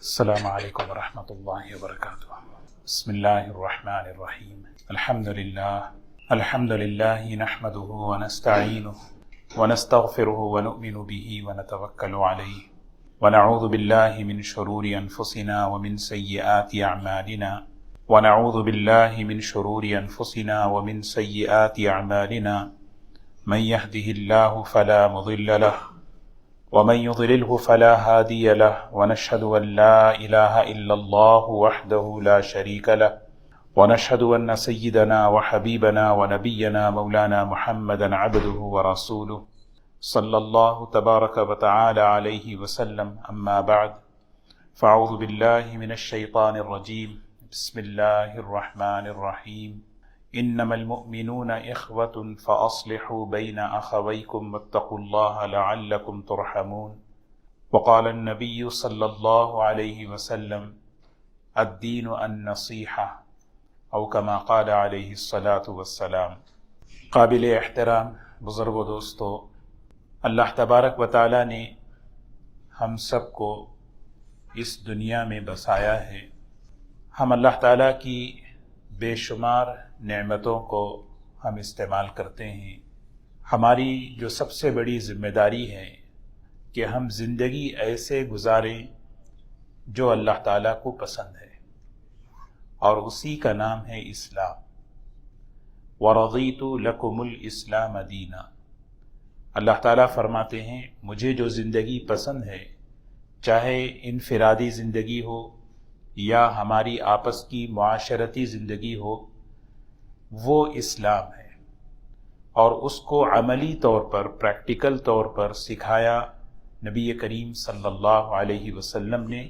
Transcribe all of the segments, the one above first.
السلام علیکم ورحمۃ اللہ وبرکاتہ۔ بسم اللہ الرحمن الرحیم۔ الحمد للہ نحمده ونستعینه ونستغفره ونؤمن به ونتوکل علیہ ونعوذ باللہ من شرور انفسنا ومن سیئات اعمالنا من يهده الله فلا مضل له ومن يضلله فلا هادي له ونشهد أن لا إله إلا الله وحده لا شريك له ونشهد أن سيدنا وحبيبنا ونبينا مولانا محمدا عبده ورسوله صلى الله تبارك وتعالى عليه وسلم أما بعد فأعوذ بالله من الشيطان الرجيم بسم الله الرحمن الرحيم إنما المؤمنون إخوة فأصلحوا بين أخويكم واتقوا الله لعلكم ترحمون وقال النبي صلى الله عليه وسلم الدين النصيحة أو كما قال عليه الصلاة والسلام۔ قابل احترام بزرگ و دوستو، اللہ تبارک و تعالی نے ہم سب کو اس دنیا میں بسایا ہے۔ ہم اللہ تعالیٰ کی بے شمار نعمتوں کو ہم استعمال کرتے ہیں۔ ہماری جو سب سے بڑی ذمہ داری ہے کہ ہم زندگی ایسے گزاریں جو اللہ تعالیٰ کو پسند ہے، اور اسی کا نام ہے اسلام۔ وَرَضِيتُ لَكُمُ الْإِسْلَامَ دِينًا۔ اللہ تعالیٰ فرماتے ہیں مجھے جو زندگی پسند ہے، چاہے انفرادی زندگی ہو یا ہماری آپس کی معاشرتی زندگی ہو، وہ اسلام ہے، اور اس کو عملی طور پر، پریکٹیکل طور پر سکھایا نبی کریم صلی اللہ علیہ وسلم نے۔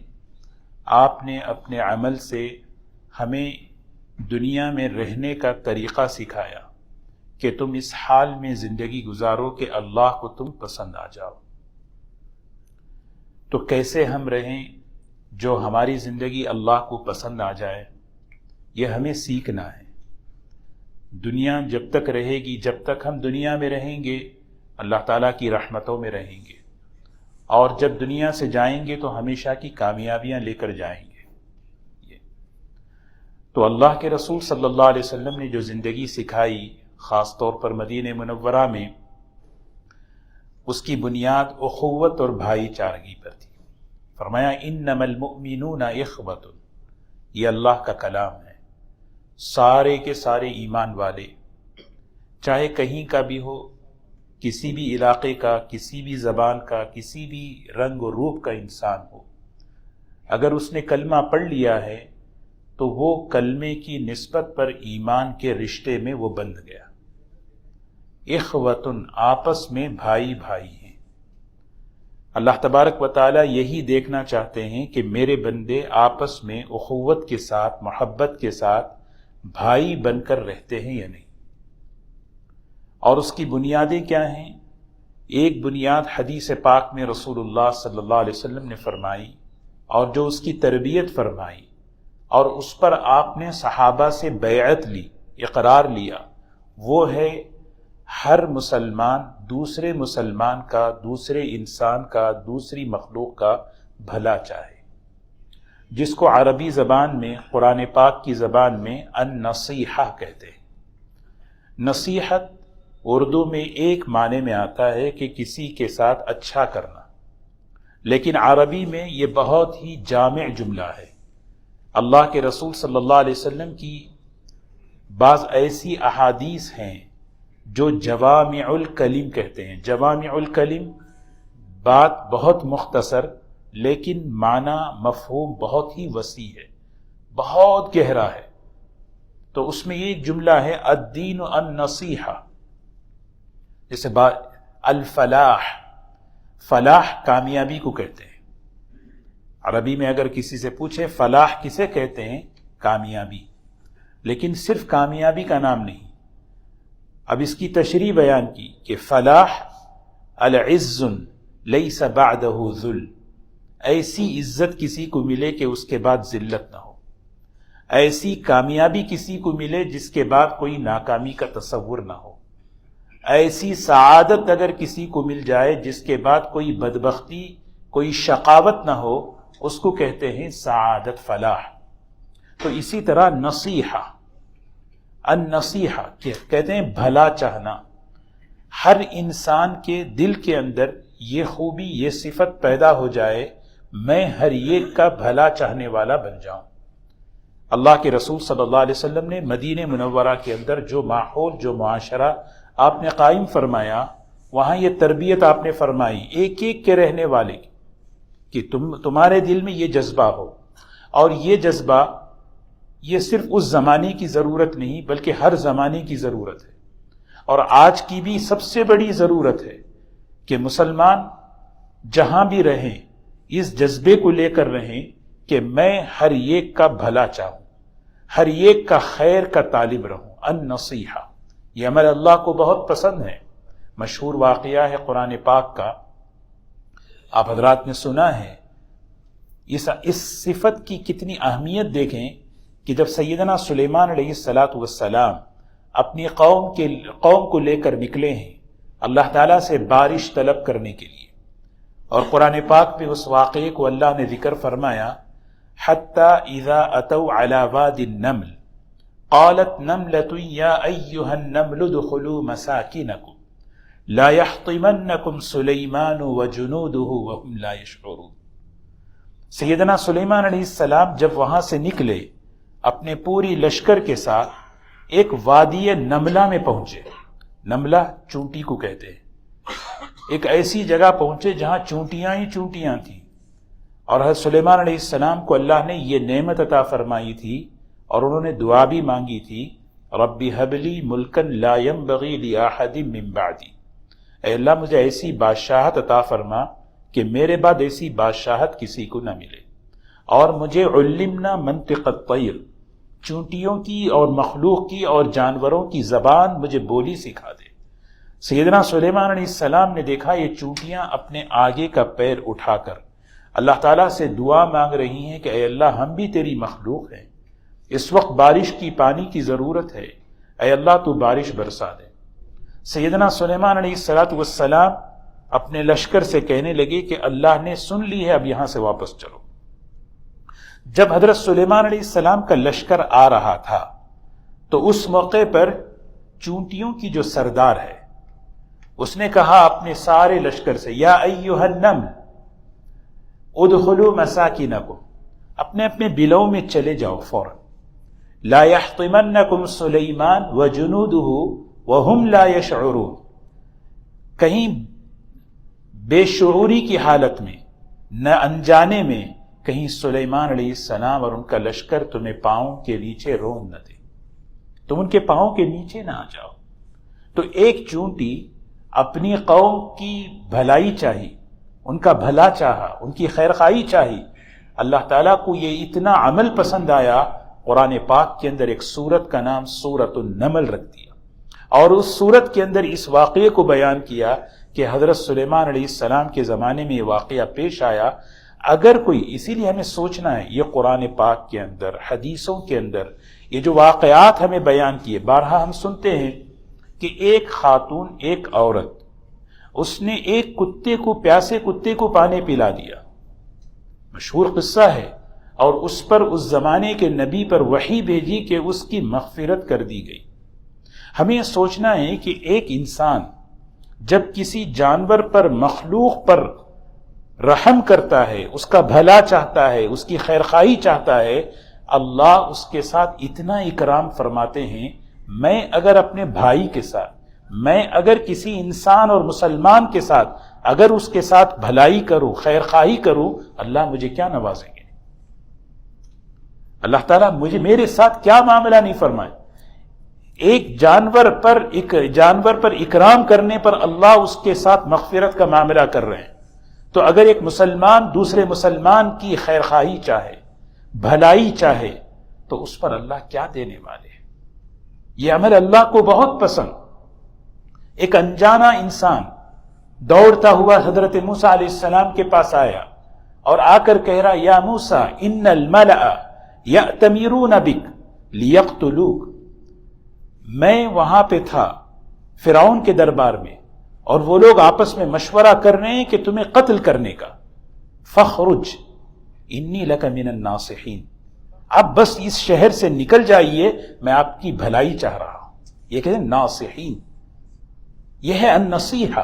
آپ نے اپنے عمل سے ہمیں دنیا میں رہنے کا طریقہ سکھایا کہ تم اس حال میں زندگی گزارو کہ اللہ کو تم پسند آ جاؤ۔ تو کیسے ہم رہیں جو ہماری زندگی اللہ کو پسند آ جائے، یہ ہمیں سیکھنا ہے۔ دنیا جب تک رہے گی، جب تک ہم دنیا میں رہیں گے، اللہ تعالیٰ کی رحمتوں میں رہیں گے، اور جب دنیا سے جائیں گے تو ہمیشہ کی کامیابیاں لے کر جائیں گے۔ تو اللہ کے رسول صلی اللہ علیہ وسلم نے جو زندگی سکھائی، خاص طور پر مدینہ منورہ میں، اس کی بنیاد اخوت اور بھائی چارگی پر تھی۔ فرمایا انما المؤمنون اخوۃ، یہ اللہ کا کلام ہے۔ سارے کے سارے ایمان والے، چاہے کہیں کا بھی ہو، کسی بھی علاقے کا، کسی بھی زبان کا، کسی بھی رنگ و روپ کا انسان ہو، اگر اس نے کلمہ پڑھ لیا ہے تو وہ کلمے کی نسبت پر ایمان کے رشتے میں وہ بندھ گیا۔ اخوۃ، آپس میں بھائی بھائی ہیں۔ اللہ تبارک و تعالیٰ یہی دیکھنا چاہتے ہیں کہ میرے بندے آپس میں اخوت کے ساتھ، محبت کے ساتھ بھائی بن کر رہتے ہیں یا نہیں۔ اور اس کی بنیادیں کیا ہیں؟ ایک بنیاد حدیث پاک میں رسول اللہ صلی اللہ علیہ وسلم نے فرمائی، اور جو اس کی تربیت فرمائی، اور اس پر آپ نے صحابہ سے بیعت لی، اقرار لیا، وہ ہے ہر مسلمان دوسرے مسلمان کا، دوسرے انسان کا، دوسری مخلوق کا بھلا چاہے، جس کو عربی زبان میں، قرآن پاک کی زبان میں النصیحہ کہتے ہیں۔ نصیحت اردو میں ایک معنی میں آتا ہے کہ کسی کے ساتھ اچھا کرنا، لیکن عربی میں یہ بہت ہی جامع جملہ ہے۔ اللہ کے رسول صلی اللہ علیہ وسلم کی بعض ایسی احادیث ہیں جو جوامع الکلم کہتے ہیں۔ جوامع الکلم، بات بہت مختصر لیکن معنی مفہوم بہت ہی وسیع ہے، بہت گہرا ہے۔ تو اس میں ایک جملہ ہے الدین النصیحہ، جیسے الفلاح، فلاح کامیابی کو کہتے ہیں۔ عربی میں اگر کسی سے پوچھے فلاح کسے کہتے ہیں، کامیابی، لیکن صرف کامیابی کا نام نہیں۔ اب اس کی تشریح بیان کی کہ فلاح العز لیس بعدہ ذل، ایسی عزت کسی کو ملے کہ اس کے بعد ذلت نہ ہو، ایسی کامیابی کسی کو ملے جس کے بعد کوئی ناکامی کا تصور نہ ہو، ایسی سعادت اگر کسی کو مل جائے جس کے بعد کوئی بدبختی، کوئی شقاوت نہ ہو، اس کو کہتے ہیں سعادت، فلاح۔ تو اسی طرح نصیحہ، النصیحہ کہتے ہیں بھلا چاہنا۔ ہر انسان کے دل کے اندر یہ خوبی، یہ صفت پیدا ہو جائے، میں ہر ایک کا بھلا چاہنے والا بن جاؤں۔ اللہ کے رسول صلی اللہ علیہ وسلم نے مدینہ منورہ کے اندر جو ماحول، جو معاشرہ آپ نے قائم فرمایا، وہاں یہ تربیت آپ نے فرمائی ایک ایک کے رہنے والے کی، کہ تمہارے دل میں یہ جذبہ ہو، اور یہ جذبہ یہ صرف اس زمانے کی ضرورت نہیں بلکہ ہر زمانے کی ضرورت ہے، اور آج کی بھی سب سے بڑی ضرورت ہے کہ مسلمان جہاں بھی رہیں اس جذبے کو لے کر رہیں کہ میں ہر ایک کا بھلا چاہوں، ہر ایک کا خیر کا طالب رہوں۔ النصیحہ، یہ عمل اللہ کو بہت پسند ہے۔ مشہور واقعہ ہے قرآن پاک کا، آپ حضرات نے سنا ہے۔ اس صفت کی کتنی اہمیت دیکھیں کہ جب سیدنا سلیمان علیہ السلام اپنی قوم کو لے کر نکلے ہیں اللہ تعالیٰ سے بارش طلب کرنے کے لیے، اور قرآن پاک میں اس واقعے کو اللہ نے ذکر فرمایا، حَتَّى إِذَا أَتَوْا عَلَى وَادِ النَّمْلِ قَالَتْ نَمْلَةٌ يَا أَيُّهَا النَّمْلُ ادْخُلُوا مَسَاكِنَكُمْ لَا يَحْطِمَنَّكُمْ سُلَيْمَانُ وَجُنُودُهُ وَهُمْ لَا يَشْعُرُونَ۔ سیدنا سلیمان علیہ السلام جب وہاں سے نکلے اپنے پوری لشکر کے ساتھ، ایک وادی نملہ میں پہنچے۔ نملہ چونٹی کو کہتے ہیں۔ ایک ایسی جگہ پہنچے جہاں چونٹیاں ہی چونٹیاں تھیں، اور حضرت سلیمان علیہ السلام کو اللہ نے یہ نعمت عطا فرمائی تھی، اور انہوں نے دعا بھی مانگی تھی، رب هب لی ملکا لا ينبغی لأحد من بعدی، اے اللہ مجھے ایسی بادشاہت عطا فرما کہ میرے بعد ایسی بادشاہت کسی کو نہ ملے، اور مجھے علمنا منطق الطیر، چونٹیوں کی اور مخلوق کی اور جانوروں کی زبان مجھے بولی سکھا دے۔ سیدنا سلیمان علیہ السلام نے دیکھا یہ چونٹیاں اپنے آگے کا پیر اٹھا کر اللہ تعالیٰ سے دعا مانگ رہی ہیں کہ اے اللہ ہم بھی تیری مخلوق ہیں، اس وقت بارش کی، پانی کی ضرورت ہے، اے اللہ تو بارش برسا دے۔ سیدنا سلیمان علیہ السلام اپنے لشکر سے کہنے لگے کہ اللہ نے سن لی ہے، اب یہاں سے واپس چلو۔ جب حضرت سلیمان علیہ السلام کا لشکر آ رہا تھا تو اس موقع پر چونٹیوں کی جو سردار ہے اس نے کہا اپنے سارے لشکر سے، یا ایھا النمل ادخلوا مساکنکم، اپنے اپنے بلوں میں چلے جاؤ فوراً، لا یحطمنکم سلیمان وجنودہ وہم لا یشعرون، کہیں بے شعوری کی حالت میں، نہ انجانے میں کہیں سلیمان علیہ السلام اور ان کا لشکر تمہیں پاؤں کے نیچے رون نہ دے، تم ان کے پاؤں کے نیچے نہ آ جاؤ۔ تو ایک چونٹی اپنی قوم کی بھلائی چاہی، ان کا بھلا چاہا، ان کی خیرخواہی چاہی۔ اللہ تعالیٰ کو یہ اتنا عمل پسند آیا، قرآن پاک کے اندر ایک سورت کا نام سورۃ النمل رکھ دیا، اور اس سورت کے اندر اس واقعے کو بیان کیا کہ حضرت سلیمان علیہ السلام کے زمانے میں یہ واقعہ پیش آیا۔ اگر کوئی، اسی لیے ہمیں سوچنا ہے، یہ قرآن پاک کے اندر، حدیثوں کے اندر یہ جو واقعات ہمیں بیان کیے، بارہا ہم سنتے ہیں کہ ایک خاتون، ایک عورت، اس نے ایک کتے کو، پیاسے کتے کو پانی پلا دیا، مشہور قصہ ہے، اور اس پر اس زمانے کے نبی پر وحی بھیجی کہ اس کی مغفرت کر دی گئی۔ ہمیں یہ سوچنا ہے کہ ایک انسان جب کسی جانور پر، مخلوق پر رحم کرتا ہے، اس کا بھلا چاہتا ہے، اس کی خیرخواہی چاہتا ہے، اللہ اس کے ساتھ اتنا اکرام فرماتے ہیں۔ میں اگر اپنے بھائی کے ساتھ، میں اگر کسی انسان اور مسلمان کے ساتھ اگر اس کے ساتھ بھلائی کروں، خیرخواہی کروں، اللہ مجھے کیا نوازیں گے؟ اللہ تعالیٰ میرے ساتھ کیا معاملہ نہیں فرمائے۔ ایک جانور پر اکرام کرنے پر اللہ اس کے ساتھ مغفرت کا معاملہ کر رہے ہیں، تو اگر ایک مسلمان دوسرے مسلمان کی خیرخواہی چاہے، بھلائی چاہے، تو اس پر اللہ کیا دینے والے ہیں؟ یہ عمل اللہ کو بہت پسند۔ ایک انجانا انسان دوڑتا ہوا حضرت موسیٰ علیہ السلام کے پاس آیا اور آ کر کہہ رہا، یا موسیٰ ان الملأ یأتمرون بک لیقتلوک، میں وہاں پہ تھا فرعون کے دربار میں، اور وہ لوگ آپس میں مشورہ کر رہے ہیں کہ تمہیں قتل کرنے کا، فخرج انی لک من الناصحین، آپ بس اس شہر سے نکل جائیے، میں آپ کی بھلائی چاہ رہا ہوں. یہ کہتے ہیں ناصحین، یہ ہے النصیحہ.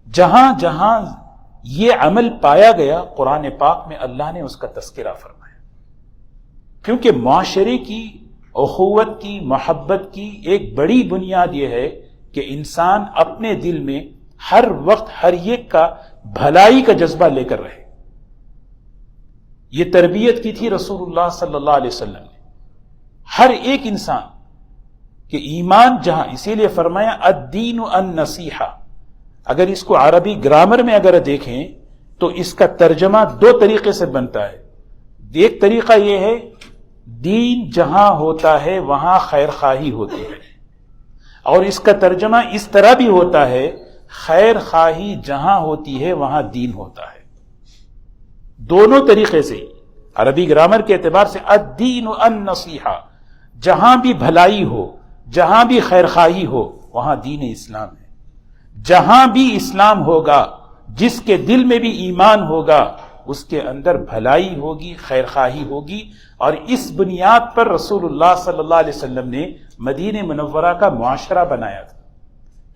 جہاں جہاں یہ عمل پایا گیا قرآن پاک میں اللہ نے اس کا تذکرہ فرمایا، کیونکہ معاشرے کی، اخوت کی، محبت کی ایک بڑی بنیاد یہ ہے کہ انسان اپنے دل میں ہر وقت ہر ایک کا بھلائی کا جذبہ لے کر رہے. یہ تربیت کی تھی رسول اللہ صلی اللہ علیہ وسلم نے ہر ایک انسان کہ ایمان جہاں، اسی لیے فرمایا الدین النصیحہ. اگر اس کو عربی گرامر میں اگر دیکھیں تو اس کا ترجمہ دو طریقے سے بنتا ہے. ایک طریقہ یہ ہے دین جہاں ہوتا ہے وہاں خیر خواہی ہوتی ہے، اور اس کا ترجمہ اس طرح بھی ہوتا ہے خیر خواہی جہاں ہوتی ہے وہاں دین ہوتا ہے. دونوں طریقے سے عربی گرامر کے اعتبار سے الدین النصیحہ، جہاں بھی بھلائی ہو، جہاں بھی خیر خواہی ہو وہاں دین اسلام ہے. جہاں بھی اسلام ہوگا، جس کے دل میں بھی ایمان ہوگا، اس کے اندر بھلائی ہوگی، خیر خواہی ہوگی. اور اس بنیاد پر رسول اللہ صلی اللہ علیہ وسلم نے مدینہ منورہ کا معاشرہ بنایا تھا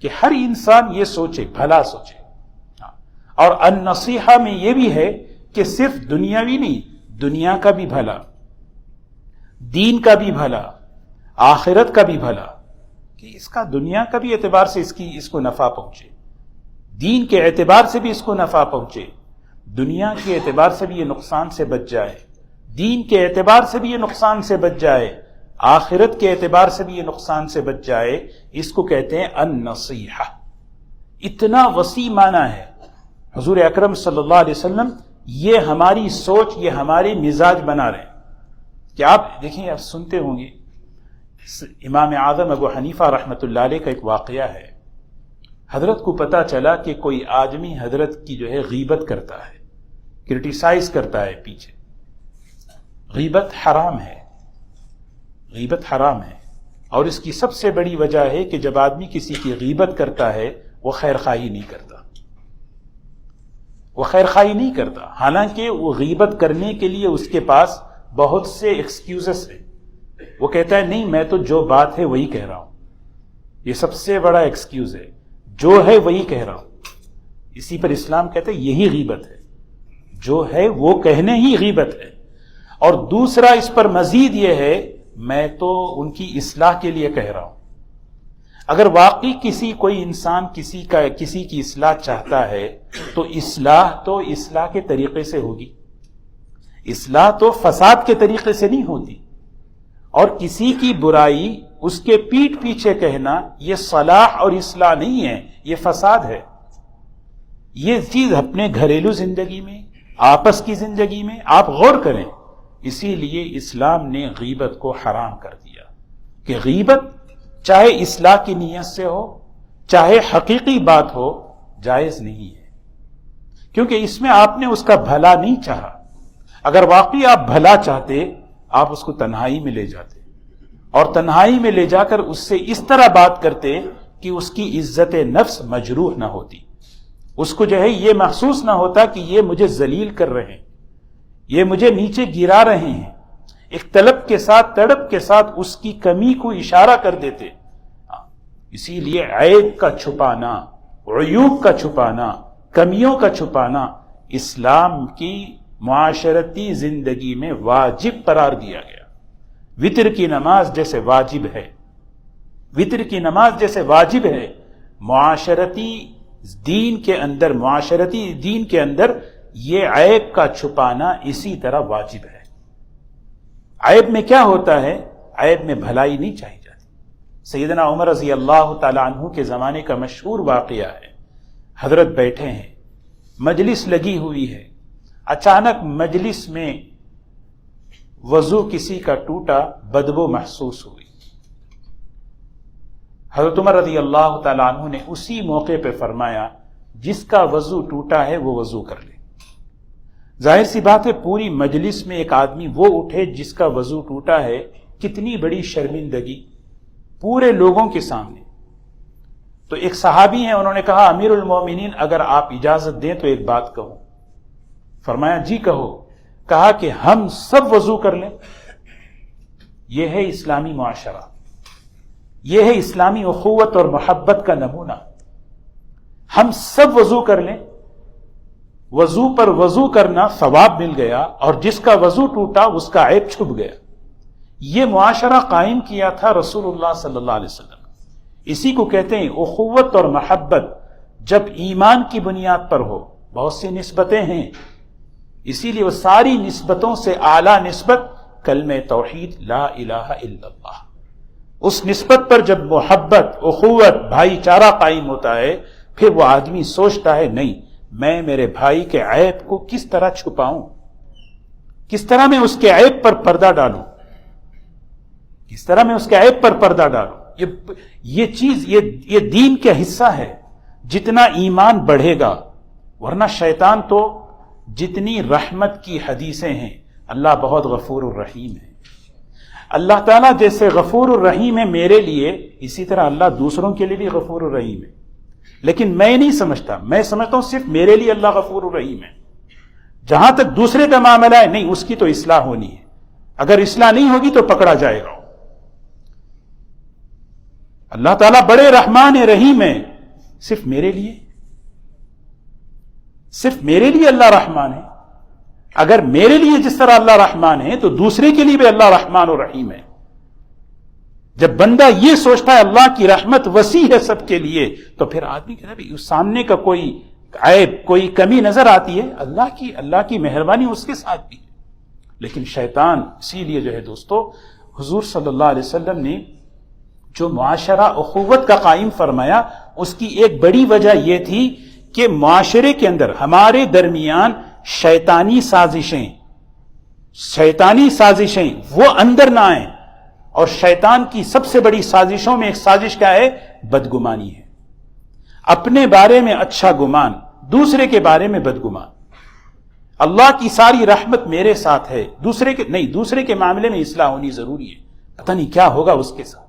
کہ ہر انسان یہ سوچے، بھلا سوچے. اور النصیحہ میں یہ بھی ہے کہ صرف دنیاوی نہیں، دنیا کا بھی بھلا، دین کا بھی بھلا، آخرت کا بھی بھلا، کہ اس کا دنیا کا بھی اعتبار سے اس کو نفع پہنچے، دین کے اعتبار سے بھی اس کو نفع پہنچے، دنیا کے اعتبار سے بھی یہ نقصان سے بچ جائے، دین کے اعتبار سے بھی یہ نقصان سے بچ جائے، آخرت کے اعتبار سے بھی یہ نقصان سے بچ جائے. اس کو کہتے ہیں النصیحہ. اتنا وسیع معنی ہے. حضور اکرم صلی اللہ علیہ وسلم یہ ہماری سوچ، یہ ہمارے مزاج بنا رہے ہیں کہ آپ دیکھیں، آپ سنتے ہوں گے امام اعظم ابو حنیفہ رحمۃ اللہ علیہ کا ایک واقعہ ہے. حضرت کو پتا چلا کہ کوئی آدمی حضرت کی جو ہے غیبت کرتا ہے، کرٹیسائز کرتا ہے پیچھے. غیبت حرام ہے، غیبت حرام ہے. اور اس کی سب سے بڑی وجہ ہے کہ جب آدمی کسی کی غیبت کرتا ہے وہ خیر خواہی نہیں کرتا، وہ خیر خواہی نہیں کرتا. حالانکہ وہ غیبت کرنے کے لیے اس کے پاس بہت سے ایکسکیوزز ہیں. وہ کہتا ہے نہیں، میں تو جو بات ہے وہی کہہ رہا ہوں. یہ سب سے بڑا ایکسکیوز ہے، جو ہے وہی کہہ رہا ہوں. اسی پر اسلام کہتا ہے یہی غیبت ہے، جو ہے وہ کہنے ہی غیبت ہے. اور دوسرا اس پر مزید یہ ہے میں تو ان کی اصلاح کے لیے کہہ رہا ہوں. اگر واقعی کوئی انسان کسی کی اصلاح چاہتا ہے تو اصلاح کے طریقے سے ہوگی. اصلاح تو فساد کے طریقے سے نہیں ہوتی. اور کسی کی برائی اس کے پیٹھ پیچھے کہنا یہ صلاح اور اصلاح نہیں ہے، یہ فساد ہے. یہ چیز اپنے گھریلو زندگی میں، آپس کی زندگی میں آپ غور کریں. اسی لیے اسلام نے غیبت کو حرام کر دیا کہ غیبت چاہے اصلاح کی نیت سے ہو، چاہے حقیقی بات ہو، جائز نہیں ہے. کیونکہ اس میں آپ نے اس کا بھلا نہیں چاہا. اگر واقعی آپ بھلا چاہتے آپ اس کو تنہائی میں لے جاتے، اور تنہائی میں لے جا کر اس سے اس طرح بات کرتے کہ اس کی عزت نفس مجروح نہ ہوتی، اس کو جو ہے یہ محسوس نہ ہوتا کہ یہ مجھے ذلیل کر رہے ہیں، یہ مجھے نیچے گرا رہے ہیں. ایک طلب کے ساتھ، تڑپ کے ساتھ اس کی کمی کو اشارہ کر دیتے. اسی لیے عیب کا چھپانا، عیوب کا چھپانا، کمیوں کا چھپانا اسلام کی معاشرتی زندگی میں واجب قرار دیا گیا. وتر کی نماز جیسے واجب ہے، وتر کی نماز جیسے واجب ہے، معاشرتی دین کے اندر یہ عیب کا چھپانا اسی طرح واجب ہے. عیب میں کیا ہوتا ہے؟ عیب میں بھلائی نہیں چاہی جاتی. سیدنا عمر رضی اللہ تعالی عنہ کے زمانے کا مشہور واقعہ ہے. حضرت بیٹھے ہیں، مجلس لگی ہوئی ہے، اچانک مجلس میں وضو کسی کا ٹوٹا، بدبو محسوس ہوئی. حضرت عمر رضی اللہ تعالی عنہ نے اسی موقع پہ فرمایا جس کا وضو ٹوٹا ہے وہ وضو کر لے. ظاہر سی بات ہے پوری مجلس میں ایک آدمی وہ اٹھے جس کا وضو ٹوٹا ہے، کتنی بڑی شرمندگی پورے لوگوں کے سامنے. تو ایک صحابی ہیں، انہوں نے کہا امیر المومنین اگر آپ اجازت دیں تو ایک بات کہوں. فرمایا جی کہو. کہا کہ ہم سب وضو کر لیں. یہ ہے اسلامی معاشرہ، یہ ہے اسلامی اخوت اور محبت کا نمونہ. ہم سب وضو کر لیں. وضو پر وضو کرنا ثواب مل گیا، اور جس کا وضو ٹوٹا اس کا عیب چھپ گیا. یہ معاشرہ قائم کیا تھا رسول اللہ صلی اللہ علیہ وسلم. اسی کو کہتے ہیں اخوت اور محبت جب ایمان کی بنیاد پر ہو. بہت سی نسبتیں ہیں، اسی لیے وہ ساری نسبتوں سے اعلیٰ نسبت کلمہ توحید لا الہ الا اللہ. اس نسبت پر جب محبت، اخوت، بھائی چارہ قائم ہوتا ہے، پھر وہ آدمی سوچتا ہے نہیں، میں میرے بھائی کے عیب کو کس طرح چھپاؤں، کس طرح میں اس کے عیب پر پردہ ڈالوں، کس طرح میں اس کے عیب پر پردہ ڈالوں. یہ چیز یہ دین کا حصہ ہے. جتنا ایمان بڑھے گا، ورنہ شیطان تو جتنی رحمت کی حدیثیں ہیں، اللہ بہت غفور الرحیم ہے. اللہ تعالیٰ جیسے غفور الرحیم ہے میرے لیے، اسی طرح اللہ دوسروں کے لیے بھی غفور الرحیم ہے. لیکن میں نہیں سمجھتا، میں سمجھتا ہوں صرف میرے لیے اللہ غفور الرحیم ہے. جہاں تک دوسرے کا معاملہ ہے، نہیں، اس کی تو اصلاح ہونی ہے. اگر اصلاح نہیں ہوگی تو پکڑا جائے گا. اللہ تعالیٰ بڑے رحمان رحیم ہے، صرف میرے لیے، صرف میرے لیے اللہ رحمان ہے. اگر میرے لیے جس طرح اللہ رحمان ہے تو دوسرے کے لیے بھی اللہ رحمان و رحیم ہے. جب بندہ یہ سوچتا ہے اللہ کی رحمت وسیع ہے سب کے لیے، تو پھر آدمی کہتا ہے اس سامنے کا کوئی عیب، کوئی کمی نظر آتی ہے، اللہ کی مہربانی اس کے ساتھ بھی ہے. لیکن شیطان، اسی لیے جو ہے دوستو، حضور صلی اللہ علیہ وسلم نے جو معاشرہ اخوت کا قائم فرمایا، اس کی ایک بڑی وجہ یہ تھی کہ معاشرے کے اندر ہمارے درمیان شیطانی سازشیں وہ اندر نہ آئیں. اور شیطان کی سب سے بڑی سازشوں میں ایک سازش کیا ہے؟ بدگمانی ہے. اپنے بارے میں اچھا گمان، دوسرے کے بارے میں بدگمان. اللہ کی ساری رحمت میرے ساتھ ہے، دوسرے کے معاملے میں اصلاح ہونی ضروری ہے. پتہ نہیں کیا ہوگا اس کے ساتھ.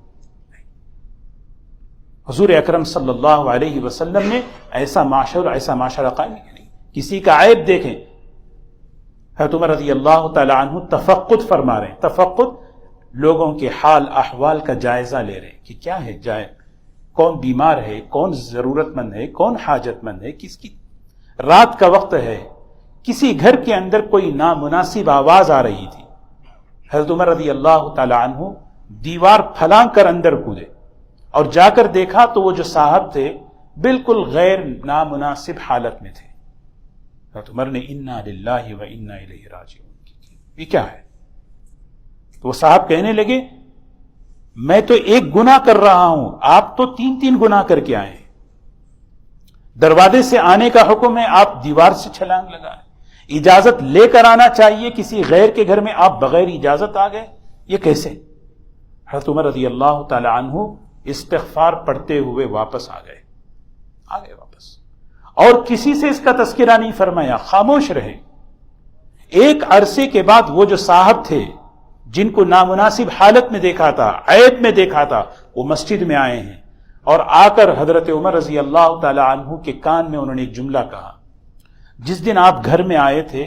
حضور اکرم صلی اللہ علیہ وسلم نے ایسا معاشرہ قائم نہیں. کسی کا عیب دیکھیں، حضرت عمر رضی اللہ تعالی عنہ تفقد فرما رہے ہیں. تفقد، لوگوں کے حال احوال کا جائزہ لے رہے ہیں کہ کیا ہے کون بیمار ہے، کون ضرورت مند ہے، کون حاجت مند ہے، کس کی. رات کا وقت ہے، کسی گھر کے اندر کوئی نامناسب آواز آ رہی تھی. حضرت عمر رضی اللہ تعالی عنہ دیوار پھلانگ کر اندر کودے اور جا کر دیکھا تو وہ جو صاحب تھے بالکل غیر نامناسب حالت میں تھے. حضرت عمر نے انا للہ و انا الیہ راجعون کی. یہ کیا ہے؟ تو وہ صاحب کہنے لگے میں تو ایک گناہ کر رہا ہوں، آپ تو 3 گناہ کر کے آئے ہیں. دروازے سے آنے کا حکم ہے، آپ دیوار سے چھلانگ لگائے. اجازت لے کر آنا چاہیے کسی غیر کے گھر میں، آپ بغیر اجازت آ گئے، یہ کیسے؟ حضرت عمر رضی اللہ تعالی عنہ استغفار پڑھتے ہوئے واپس آ گئے واپس، اور کسی سے اس کا تذکرہ نہیں فرمایا، خاموش رہے. ایک عرصے کے بعد وہ جو صاحب تھے جن کو نامناسب حالت میں دیکھا تھا، عیب میں دیکھا تھا، وہ مسجد میں آئے ہیں اور آ کر حضرت عمر رضی اللہ تعالی عنہ کے کان میں انہوں نے ایک جملہ کہا، جس دن آپ گھر میں آئے تھے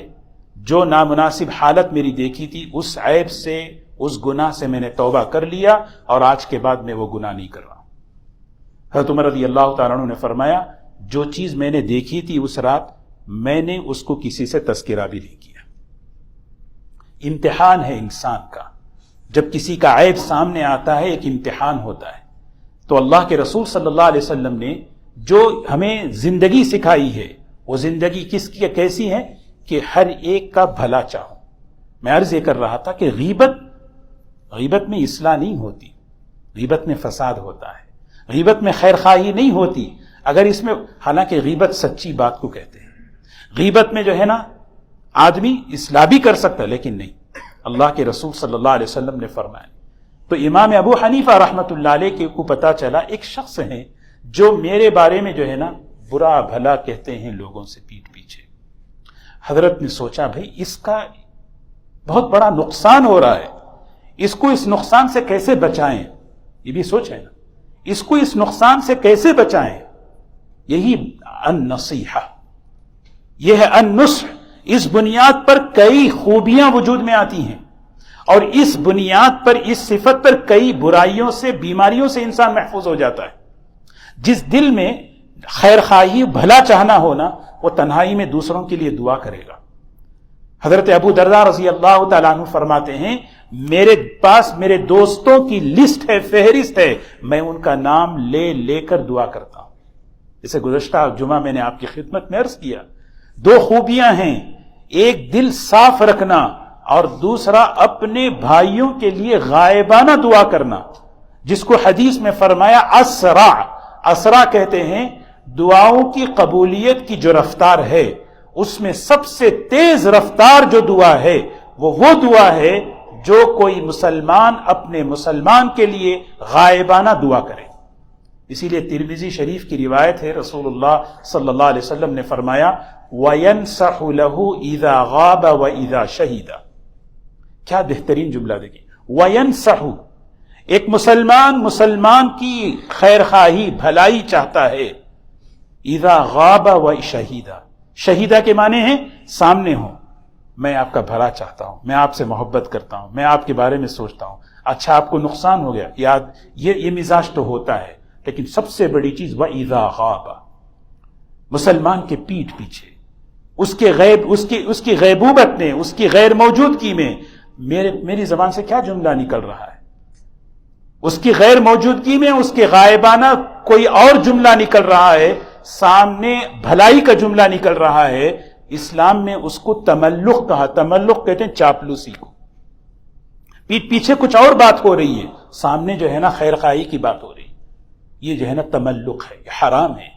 جو نامناسب حالت میری دیکھی تھی، اس عیب سے، اس گناہ سے میں نے توبہ کر لیا اور آج کے بعد میں وہ گناہ نہیں کر رہا ہوں. حضرت عمر رضی اللہ تعالیٰ عنہ نے فرمایا جو چیز میں نے دیکھی تھی اس رات، میں نے اس کو کسی سے تذکرہ بھی نہیں کیا. امتحان ہے انسان کا، جب کسی کا عیب سامنے آتا ہے ایک امتحان ہوتا ہے. تو اللہ کے رسول صلی اللہ علیہ وسلم نے جو ہمیں زندگی سکھائی ہے، وہ زندگی کس کی کیسی ہے کہ ہر ایک کا بھلا چاہو. میں عرض یہ کر رہا تھا کہ غیبت میں اصلاح نہیں ہوتی، غیبت میں فساد ہوتا ہے، غیبت میں خیر خواہی نہیں ہوتی. اگر اس میں، حالانکہ غیبت سچی بات کو کہتے ہیں، غیبت میں جو ہے نا آدمی اصلاح بھی کر سکتا ہے، لیکن نہیں. اللہ کے رسول صلی اللہ علیہ وسلم نے فرمایا. تو امام ابو حنیفہ رحمۃ اللہ علیہ کو پتا چلا ایک شخص ہے جو میرے بارے میں جو ہے نا برا بھلا کہتے ہیں لوگوں سے پیٹھ پیچھے. حضرت نے سوچا بھائی اس کا بہت بڑا نقصان ہو رہا ہے، اس کو اس نقصان سے کیسے بچائیں. یہ بھی سوچ ہے نا، اس کو اس نقصان سے کیسے بچائیں. یہی النصیحہ، یہ ہے النصح اس بنیاد پر کئی خوبیاں وجود میں آتی ہیں، اور اس بنیاد پر، اس صفت پر کئی برائیوں سے، بیماریوں سے انسان محفوظ ہو جاتا ہے۔ جس دل میں خیر خواہی، بھلا چاہنا ہونا، وہ تنہائی میں دوسروں کے لیے دعا کرے گا۔ حضرت ابو درداء رضی اللہ تعالیٰ عنہ فرماتے ہیں، میرے پاس میرے دوستوں کی لسٹ ہے، فہرست ہے، میں ان کا نام لے لے کر دعا کرتا ہوں۔ جسے گزشتہ جمعہ میں نے آپ کی خدمت میں عرض کیا، دو خوبیاں ہیں، ایک دل صاف رکھنا اور دوسرا اپنے بھائیوں کے لیے غائبانہ دعا کرنا، جس کو حدیث میں فرمایا اسرع، اسرع کہتے ہیں دعاؤں کی قبولیت کی جو رفتار ہے، اس میں سب سے تیز رفتار جو دعا ہے وہ دعا ہے جو کوئی مسلمان اپنے مسلمان کے لیے غائبانہ دعا کرے۔ اسی لیے ترمذی شریف کی روایت ہے، رسول اللہ صلی اللہ علیہ وسلم نے فرمایا وَيَنْصَحُ لَهُ إِذَا غَابَ وَإِذَا شَهِدَ۔ کیا بہترین جملہ دیکھیں، وَيَنْصَحُ، ایک مسلمان کی خیر خواہی، بھلائی چاہتا ہے، اذا غاب و شہیدہ، شہیدہ کے معنی ہیں سامنے ہوں، میں آپ کا بھلا چاہتا ہوں، میں آپ سے محبت کرتا ہوں، میں آپ کے بارے میں سوچتا ہوں، اچھا آپ کو نقصان ہو گیا، یاد یہ مزاج تو ہوتا ہے، لیکن سب سے بڑی چیز وَإِذَا غَابَ، مسلمان کے پیٹھ پیچھے، اس کی غیبوبت میں، اس کی غیر موجودگی میں میری زبان سے کیا جملہ نکل رہا ہے، اس کی غیر موجودگی میں اس کے غائبانہ کوئی اور جملہ نکل رہا ہے، سامنے بھلائی کا جملہ نکل رہا ہے۔ اسلام میں اس کو تملق کہا، تملق کہتے ہیں چاپلوسی کو، پیٹھ پیچھے کچھ اور بات ہو رہی ہے، سامنے جو ہے نا خیر خواہی کی بات ہو رہی ہے، یہ جو ہے نا تملق ہے، یہ حرام ہے،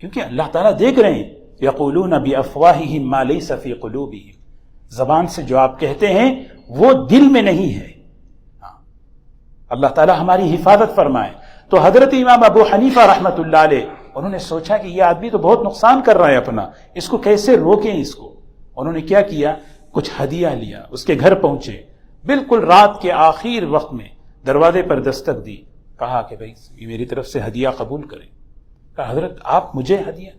کیونکہ اللہ تعالیٰ دیکھ رہے ہیں یقولون بافواہہم ما لیس فی قلوبہم، زبان سے جو آپ کہتے ہیں وہ دل میں نہیں ہے۔ اللہ تعالیٰ ہماری حفاظت فرمائے۔ تو حضرت امام ابو حنیفہ رحمۃ اللہ علیہ، انہوں نے سوچا کہ یہ آدمی تو بہت نقصان کر رہا ہے اپنا، اس کو کیسے روکیں اس کو۔ انہوں نے کیا کیا، کچھ ہدیہ لیا، اس کے گھر پہنچے، بالکل رات کے آخر وقت میں دروازے پر دستک دی، کہا کہ بھائی یہ میری طرف سے ہدیہ قبول کریں۔ کہا حضرت آپ مجھے ہدیہ؟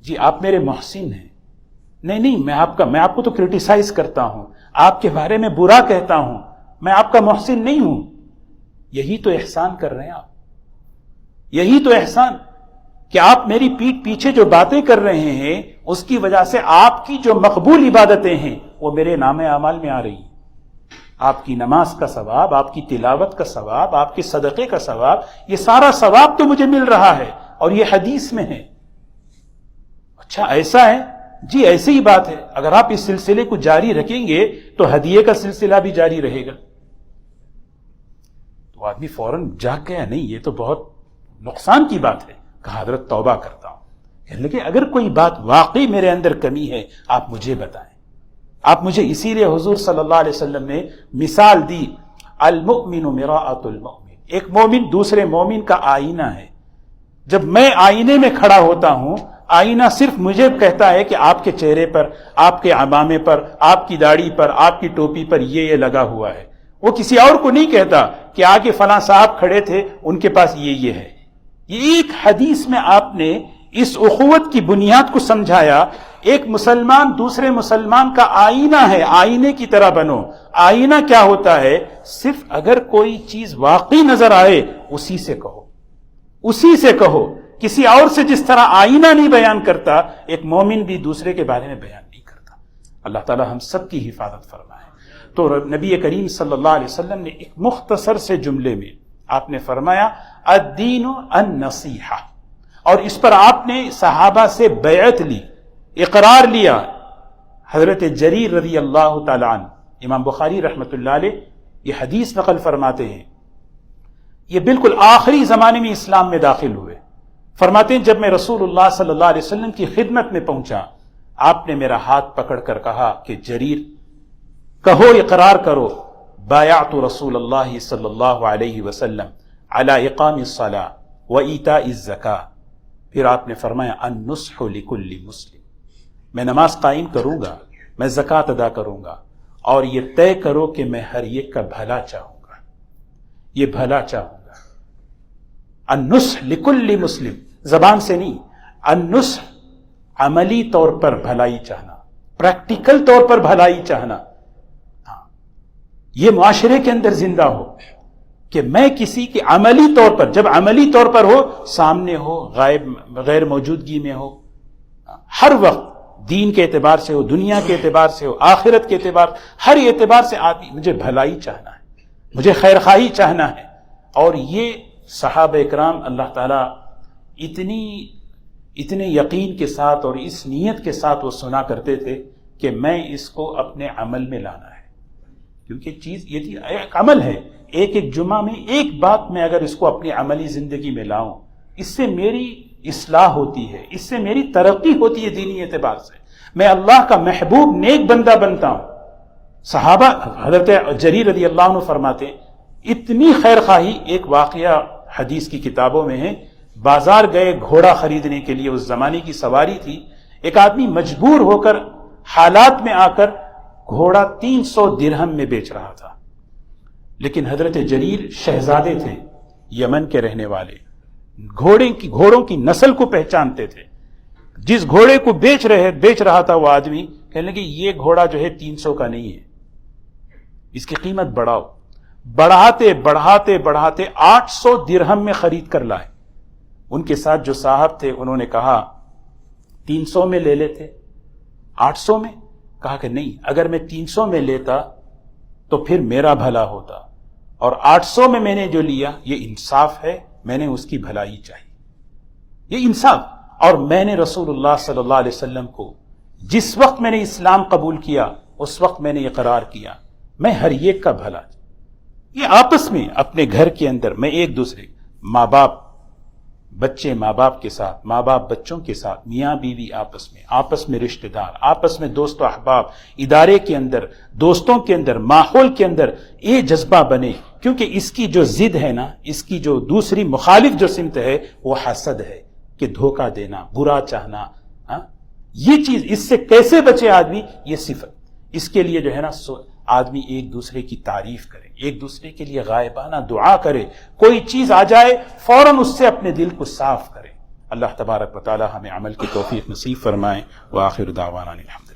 جی آپ میرے محسن ہیں۔ نہیں میں آپ کو تو کرٹیسائز کرتا ہوں، آپ کے بارے میں برا کہتا ہوں، میں آپ کا محسن نہیں ہوں۔ یہی تو احسان کر رہے ہیں آپ، یہی تو احسان کہ آپ میری پیٹھ پیچھے جو باتیں کر رہے ہیں، اس کی وجہ سے آپ کی جو مقبول عبادتیں ہیں وہ میرے نام اعمال میں آ رہی ہیں۔ آپ کی نماز کا ثواب، آپ کی تلاوت کا ثواب، آپ کے صدقے کا ثواب، یہ سارا ثواب تو مجھے مل رہا ہے، اور یہ حدیث میں ہے۔ اچھا ایسا ہے؟ جی ایسی ہی بات ہے، اگر آپ اس سلسلے کو جاری رکھیں گے تو ہدیے کا سلسلہ بھی جاری رہے گا۔ تو آدمی فوراً جاگ گیا، نہیں یہ تو بہت نقصان کی بات ہے۔ کہا حضرت توبہ کرتا ہوں، کہنے لگے اگر کوئی بات واقعی میرے اندر کمی ہے آپ مجھے بتائیں۔ آپ مجھے، اسی لیے حضور صلی اللہ علیہ وسلم نے مثال دی، المؤمن مراۃ المؤمن، ایک مومن دوسرے مومن کا آئینہ ہے۔ جب میں آئینے میں کھڑا ہوتا ہوں، آئینہ صرف مجھے کہتا ہے کہ آپ کے چہرے پر، آپ کے عمامے پر، آپ کی داڑھی پر، آپ کی ٹوپی پر یہ لگا ہوا ہے۔ وہ کسی اور کو نہیں کہتا کہ آگے فلاں صاحب کھڑے تھے، ان کے پاس یہ ہے۔ یہ ایک حدیث میں آپ نے اس اخوت کی بنیاد کو سمجھایا۔ ایک مسلمان دوسرے مسلمان کا آئینہ ہے، آئینے کی طرح بنو۔ آئینہ کیا ہوتا ہے؟ صرف اگر کوئی چیز واقعی نظر آئے اسی سے کہو، اسی سے کہو۔ کسی اور سے جس طرح آئینہ نہیں بیان کرتا، ایک مومن بھی دوسرے کے بارے میں بیان نہیں کرتا۔ اللہ تعالی ہم سب کی حفاظت فرمائے۔ تو نبی کریم صلی اللہ علیہ وسلم نے ایک مختصر سے جملے میں آپ نے فرمایا الدین النصیحہ، اور اس پر آپ نے صحابہ سے بیعت لی، اقرار لیا۔ حضرت جریر رضی اللہ تعالی عنہ، امام بخاری رحمۃ اللہ علیہ یہ حدیث نقل فرماتے ہیں، یہ بالکل آخری زمانے میں اسلام میں داخل ہوئے۔ فرماتے ہیں جب میں رسول اللہ صلی اللہ علیہ وسلم کی خدمت میں پہنچا، آپ نے میرا ہاتھ پکڑ کر کہا کہ جریر کہو، اقرار کرو، بایعت رسول اللہ صلی اللہ علیہ وسلم علی اقام الصلاۃ و ایتاء الزکاۃ۔ پھر آپ نے فرمایا النصح لکل مسلم، میں نماز قائم کروں گا، میں زکوٰۃ ادا کروں گا، اور یہ طے کرو کہ میں ہر ایک کا بھلا چاہوں گا، یہ بھلا چاہوں گا۔ النصح لکل مسلم، زبان سے نہیں، النصح عملی طور پر بھلائی چاہنا، پریکٹیکل طور پر بھلائی چاہنا، یہ معاشرے کے اندر زندہ ہو کہ میں کسی کی عملی طور پر، جب عملی طور پر ہو، سامنے ہو، غائب غیر موجودگی میں ہو، ہر وقت دین کے اعتبار سے ہو، دنیا کے اعتبار سے ہو، آخرت کے اعتبار، ہر اعتبار سے آدمی مجھے بھلائی چاہنا ہے، مجھے خیر خواہی چاہنا ہے. اور یہ صحابہ اکرام اللہ تعالیٰ اتنے یقین کے ساتھ اور اس نیت کے ساتھ وہ سنا کرتے تھے کہ میں اس کو اپنے عمل میں لانا ہے، کیونکہ چیز یہ ایک عمل ہے. ایک جمعہ میں ایک بات میں اگر اس کو اپنی عملی زندگی میں لاؤں، اس سے میری اصلاح ہوتی ہے، اس سے میری ترقی ہوتی ہے دینی اعتبار سے، میں اللہ کا محبوب نیک بندہ بنتا ہوں. صحابہ حضرت جریر رضی اللہ عنہ فرماتے ہیں اتنی خیر خواہی، ایک واقعہ حدیث کی کتابوں میں ہے، بازار گئے گھوڑا خریدنے کے لیے، اس زمانے کی سواری تھی، ایک آدمی مجبور ہو کر حالات میں آ کر گھوڑا 300 درہم میں بیچ رہا تھا. لیکن حضرت جریر شہزادے تھے، یمن کے رہنے والے، گھوڑوں کی نسل کو پہچانتے تھے. جس گھوڑے کو بیچ رہا تھا وہ آدمی کہنے لگے یہ گھوڑا جو ہے 300 کا نہیں ہے، اس کی قیمت بڑھاؤ. بڑھاتے 800 درہم میں خرید کر لائے. ان کے ساتھ جو صاحب تھے انہوں نے کہا 300 میں لے لیتے، 800 میں؟ کہا کہ نہیں، اگر میں 300 میں لیتا تو پھر میرا بھلا ہوتا، اور 800 میں نے جو لیا یہ انصاف ہے، میں نے اس کی بھلائی چاہی، یہ انصاف. اور میں نے رسول اللہ صلی اللہ علیہ وسلم کو جس وقت میں نے اسلام قبول کیا اس وقت میں نے اقرار کیا میں ہر ایک کا بھلا. یہ آپس میں اپنے گھر کے اندر میں ایک دوسرے، ماں باپ بچے ماں باپ کے ساتھ، ماں باپ بچوں کے ساتھ، میاں بیوی آپس میں رشتہ دار، آپس میں دوست و احباب، ادارے کے اندر، دوستوں کے اندر، ماحول کے اندر یہ جذبہ بنے. کیونکہ اس کی جو ضد ہے نا، اس کی جو دوسری مخالف جو سمت ہے وہ حسد ہے، کہ دھوکہ دینا، برا چاہنا. یہ چیز، اس سے کیسے بچے آدمی؟ یہ صفت. اس کے لیے جو ہے نا آدمی ایک دوسرے کی تعریف کرے، ایک دوسرے کے لیے غائبانہ دعا کرے، کوئی چیز آ جائے فوراً اس سے اپنے دل کو صاف کرے. اللہ تبارک و تعالی ہمیں عمل کی توفیق نصیب فرمائے. وآخر دعوانا الحمدللہ.